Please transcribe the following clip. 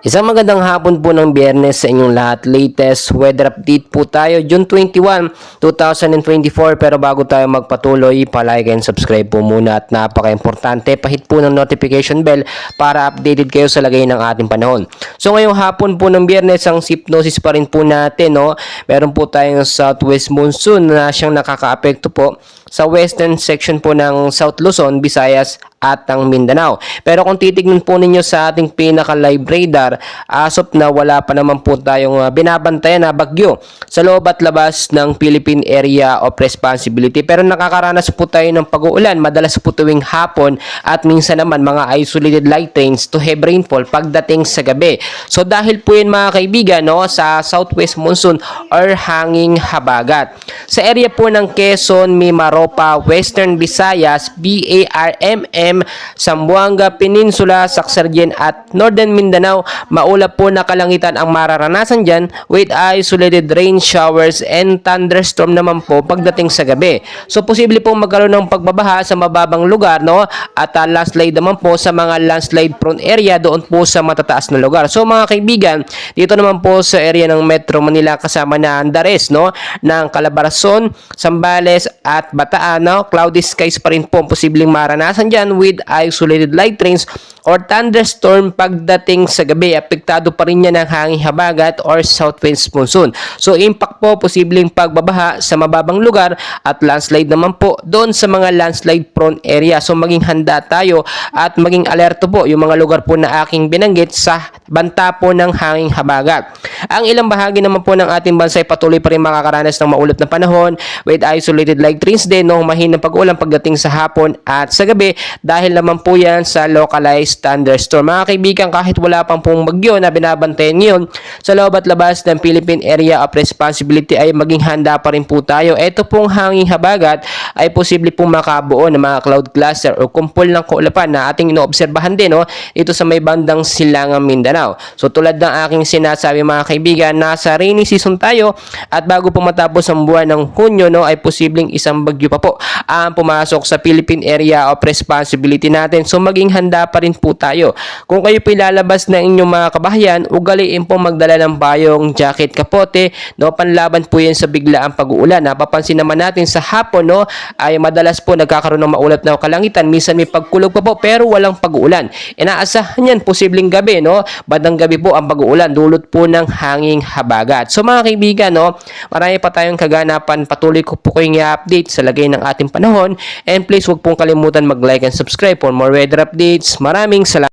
Isang magandang hapon po ng Biyernes sa inyong lahat. Latest weather update po tayo, June 21, 2024. Pero bago tayo magpatuloy, palike and subscribe po muna at napaka-importante, pahit po ng notification bell para updated kayo sa lagay ng ating panahon. So ngayong hapon po ng Biyernes, ang hypnosis pa rin po natin. Meron po tayong southwest monsoon na siyang nakakaapekto po sa western section po ng South Luzon, Visayas at ang Mindanao. Pero kung titignan po ninyo sa ating pinaka-live radar, as of na wala pa naman po tayong binabantayan na bagyo sa loob at labas ng Philippine Area of Responsibility. Pero nakakaranas po tayo ng pag-uulan, madalas po tuwing hapon at minsan naman mga isolated light rains to heavy rainfall pagdating sa gabi. So dahil po yun mga kaibigan, sa southwest monsoon or hanging habagat. Sa area po ng Quezon, Mimaropa, Western Visayas, BARMM, Zamboanga Peninsula, Sacsayhuaman at Northern Mindanao, maulap po na kalangitan ang mararanasan dyan with isolated rain showers and thunderstorm naman po pagdating sa gabi. So posible pong magkaroon ng pagbabaha sa mababang lugar, at landslide naman po sa mga landslide prone area doon po sa matataas na lugar. So mga kaibigan, dito naman po sa area ng Metro Manila kasama na Andares, ng Calabarzon, Zambales at Bataan, cloudy skies pa rin po posibleng maranasan dyan with isolated light rains or thunderstorm pagdating sa gabi. Apektado pa rin yan ng hanging habagat or southwest monsoon. So impact po posibleng pagbabaha sa mababang lugar at landslide naman po doon sa mga landslide prone area. So maging handa tayo at maging alerto po yung mga lugar po na aking binanggit sa banta po ng hanging habagat. Ang ilang bahagi naman po ng ating bansa ay patuloy pa rin makakaranas ng maulap na panahon with isolated light rains din, mahinang pag-ulan pagdating sa hapon at sa gabi dahil naman po yan sa localized thunderstorm. Mga kaibigan, kahit wala pang pong bagyo na binabantayan ngayon sa loob at labas ng Philippine Area of Responsibility ay maging handa pa rin po tayo. Ito pong hanging habagat ay posible pong makabuo ng mga cloud cluster o kumpol ng kaulapan na ating inoobserbahan din ito sa may bandang silangang Mindanao. So tulad ng aking sinasabi mga kaibigan, nasa rainy season tayo at bago po matapos ang buwan ng Hunyo ay posibleng isang bagyo pa po ang pumasok sa Philippine Area of Responsibility natin. So maging handa pa rin po tayo. Kung kayo po ilalabas ng inyong mga kabahayan, ugaliin po magdala ng bayong, jacket, kapote, panlaban po yan sa biglaang pag-uulan. Napapansin naman natin sa hapon ay madalas po nagkakaroon ng maulap na kalangitan. Minsan may pagkulog pa po pero walang pag-uulan. Inaasahan yan posibleng gabi, bandang gabi po ang pag-uulan dulot po ng hanging habagat. So mga kaibigan, marami pa tayong kaganapan. Patuloy ko po kayong i-update sa lagay ng ating panahon. And please huwag pong kalimutan mag-like and subscribe for more weather updates. Maraming salamat.